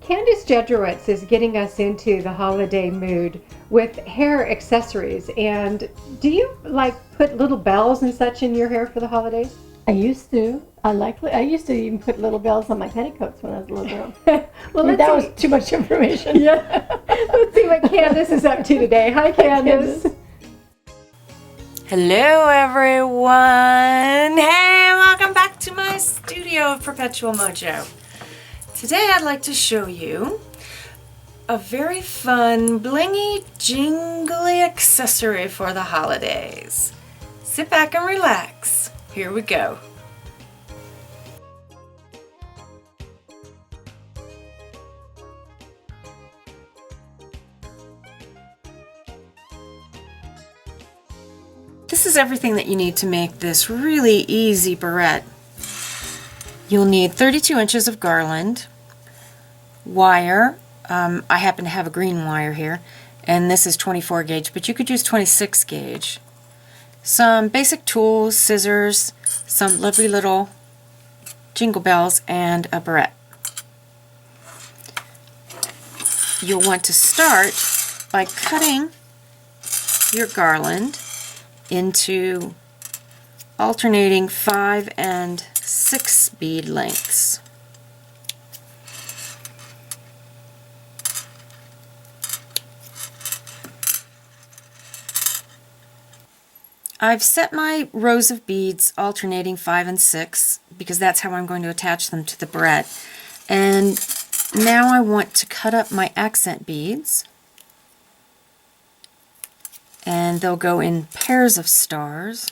Candace Jedrowicz is getting us into the holiday mood with hair accessories. And do you like put little bells and such in your hair for the holidays? I used to. I used to even put little bells on my petticoats when I was a little girl. Well, that was too much information. Yeah. Let's see what Candace is up to today. Hi, Candace. Hello, everyone. Hey, welcome back to my studio of Perpetual Mojo. Today I'd like to show you a very fun, blingy, jingly accessory for the holidays. Sit back and relax. Here we go. This is everything that you need to make this really easy barrette. You'll need 32 inches of garland, wire. I happen to have a green wire here, and this is 24 gauge, but you could use 26 gauge. Some basic tools, scissors, some lovely little jingle bells, and a barrette. You'll want to start by cutting your garland into alternating 5 and 6 bead lengths. I've set my rows of beads alternating 5 and 6 because that's how I'm going to attach them to the barrette. And now I want to cut up my accent beads, and they'll go in pairs of stars.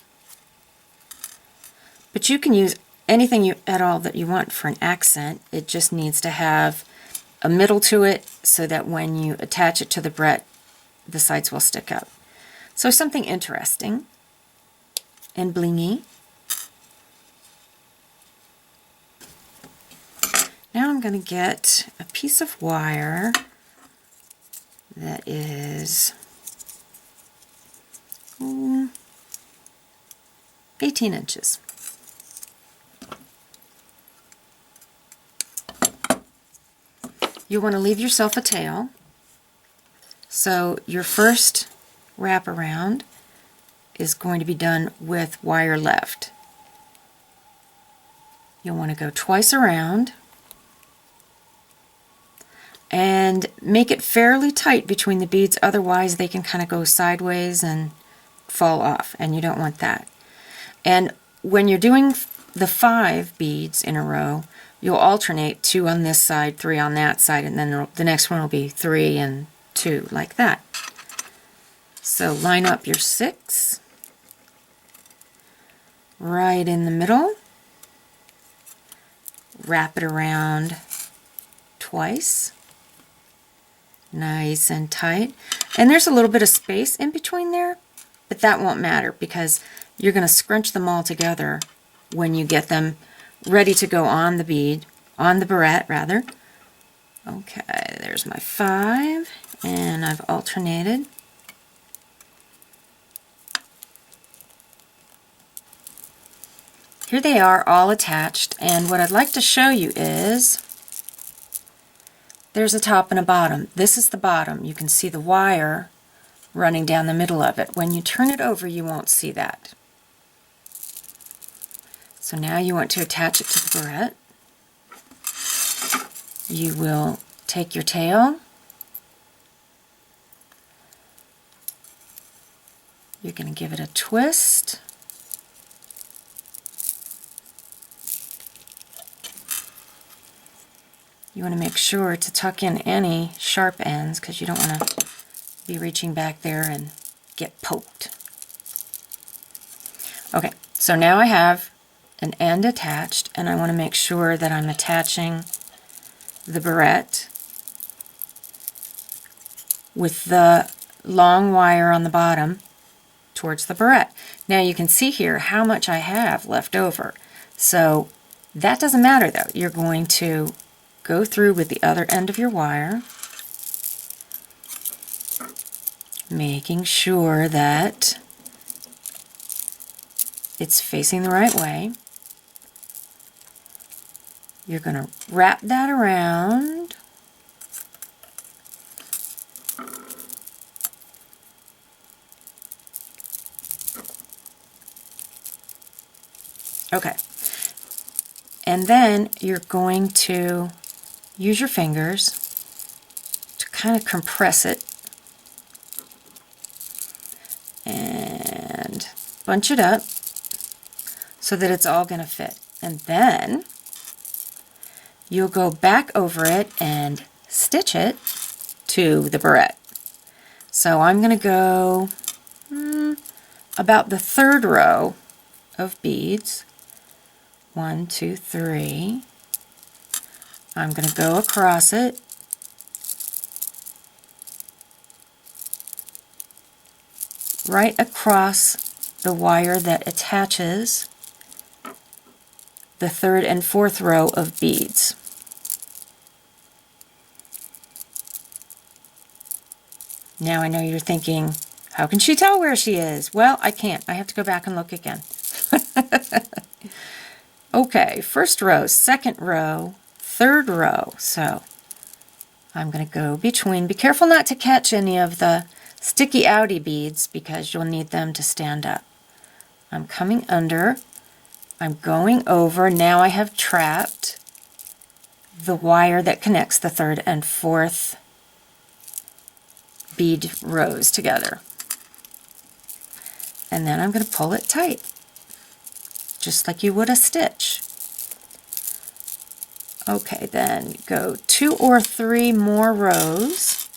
But you can use anything at all that you want for an accent. It just needs to have a middle to it so that when you attach it to the barrette, the sides will stick up. So something interesting and blingy. Now I'm going to get a piece of wire that is 18 inches. You want to leave yourself a tail. So your first wrap around is going to be done with wire left. You'll want to go twice around and make it fairly tight between the beads, otherwise they can kind of go sideways and fall off, and you don't want that. And when you're doing the 5 beads in a row, you'll alternate 2 on this side, 3 on that side, and then the next one will be 3 and 2, like that. So line up your 6 right in the middle, wrap it around twice, nice and tight. And there's a little bit of space in between there, but that won't matter because you're going to scrunch them all together when you get them ready to go on the bead, on the barrette rather. Okay, there's my 5, and I've alternated. Here they are all attached, and what I'd like to show you is there's a top and a bottom. This is the bottom. You can see the wire running down the middle of it. When you turn it over, you won't see that. So now you want to attach it to the barrette. You will take your tail. You're going to give it a twist. You want to make sure to tuck in any sharp ends because you don't want to be reaching back there and get poked. Okay, so now I have an end attached, and I want to make sure that I'm attaching the barrette with the long wire on the bottom towards the barrette. Now you can see here how much I have left over. So that doesn't matter though. You're going to go through with the other end of your wire, making sure that it's facing the right way. You're going to wrap that around Okay. And then you're going to use your fingers to kind of compress it and bunch it up so that it's all going to fit. And then you'll go back over it and stitch it to the barrette. So I'm going to go about the 3rd row of beads. 1, 2, 3. I'm going to go across it. Right across the wire that attaches the 3rd and 4th row of beads. Now I know you're thinking, how can she tell where she is? Well, I can't. I have to go back and look again. Okay, 1st row, 2nd row, 3rd row. So I'm going to go between. Be careful not to catch any of the sticky outy beads because you'll need them to stand up. I'm coming under. I'm going over. Now I have trapped the wire that connects the 3rd and 4th bead rows together. And then I'm going to pull it tight, just like you would a stitch. Okay, then go 2 or 3 more rows,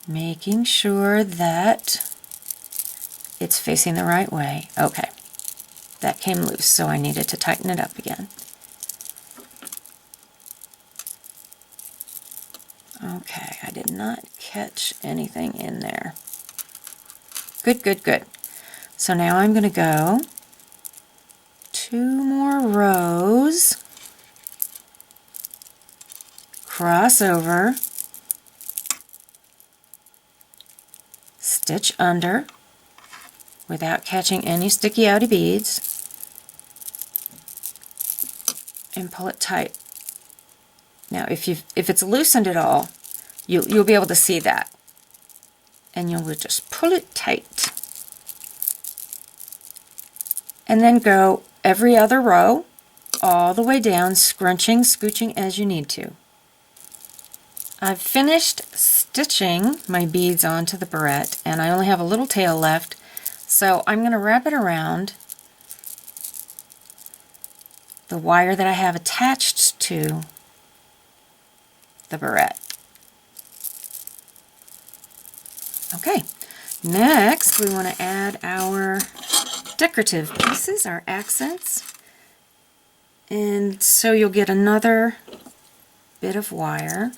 making sure that it's facing the right way. Okay, that came loose, so I needed to tighten it up again. Okay, I did not catch anything in there. Good, good, good. So now I'm going to go 2 more rows, cross over, stitch under without catching any sticky outy beads, and pull it tight. Now if it's loosened at all, you'll be able to see that, and you'll just pull it tight. And then go every other row all the way down, scrunching, scooching as you need to. I've finished stitching my beads onto the barrette, and I only have a little tail left, so I'm going to wrap it around the wire that I have attached to the barrette. Okay, next we want to add our decorative pieces, our accents, and so you'll get another bit of wire,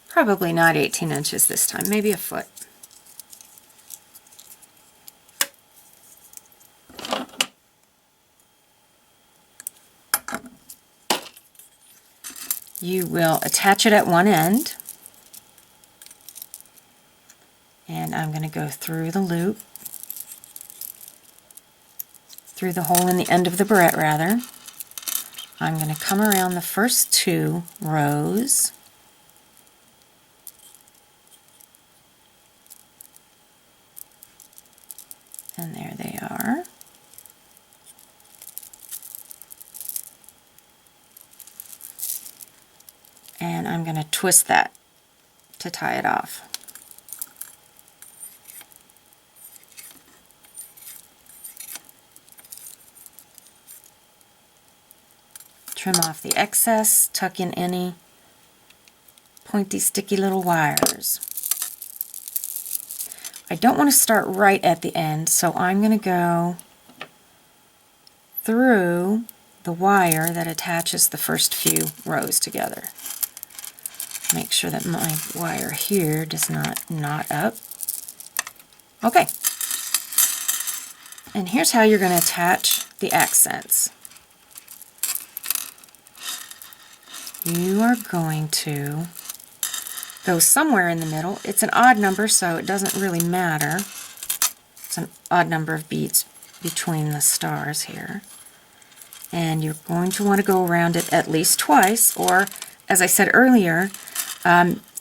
probably not 18 inches this time, maybe a foot. You will attach it at one end, and I'm going to go through the loop, through the hole in the end of the barrette rather. I'm going to come around the first 2 rows, and there they are. And I'm going to twist that to tie it off. Trim off the excess, tuck in any pointy, sticky little wires. I don't want to start right at the end, so I'm going to go through the wire that attaches the first few rows together. Make sure that my wire here does not knot up. Okay. And here's how you're going to attach the accents. You are going to go somewhere in the middle. It's an odd number, so it doesn't really matter. It's an odd number of beads between the stars here. And you're going to want to go around it at least twice, or as I said earlier,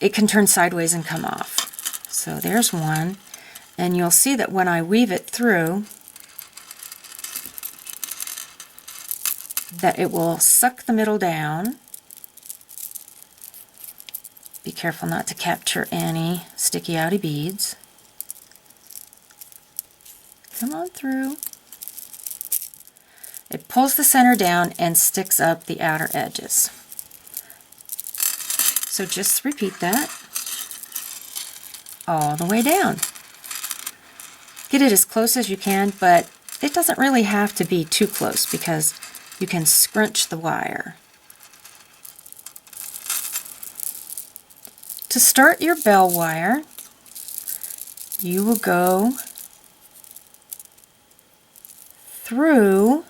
it can turn sideways and come off. So there's one, and you'll see that when I weave it through, that it will suck the middle down. Be careful not to capture any sticky outy beads. Come on through. It pulls the center down and sticks up the outer edges. So just repeat that all the way down. Get it as close as you can, but it doesn't really have to be too close because you can scrunch the wire. To start your bell wire, you will go through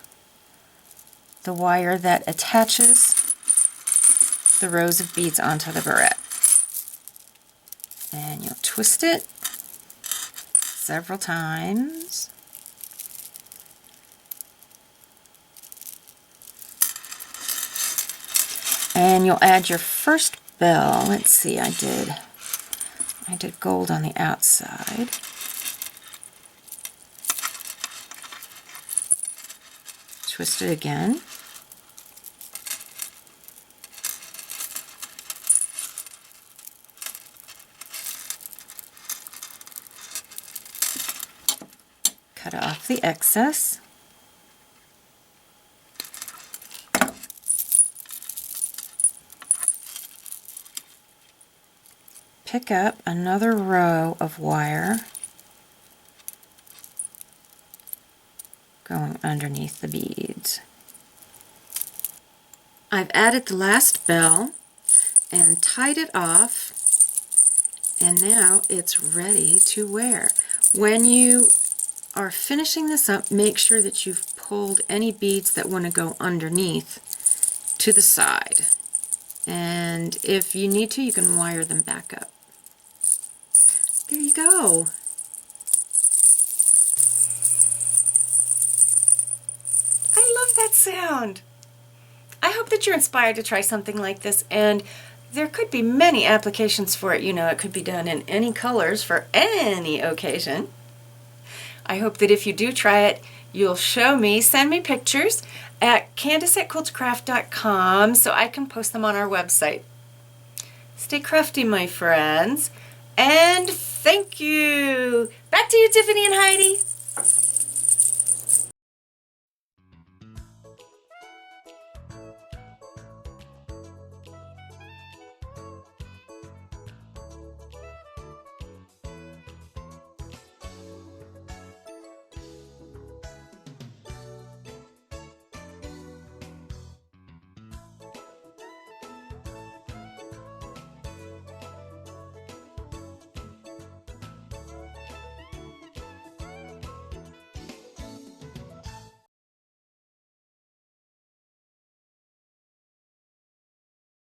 the wire that attaches the rows of beads onto the barrette. And you'll twist it several times. And you'll add your first bell. Let's see, I did gold on the outside. Twist it again. Cut off the excess. Pick up another row of wire going underneath the beads. I've added the last bell and tied it off, and now it's ready to wear. When you are finishing this up, make sure that you've pulled any beads that want to go underneath to the side. And if you need to, you can wire them back up. There you go. I love that sound. I hope that you're inspired to try something like this, and there could be many applications for it. You know, it could be done in any colors for any occasion. I hope that if you do try it, you'll show me, send me pictures at candace@quiltscraft.com so I can post them on our website. Stay crafty, my friends, and thank you. Back to you, Tiffany and Heidi.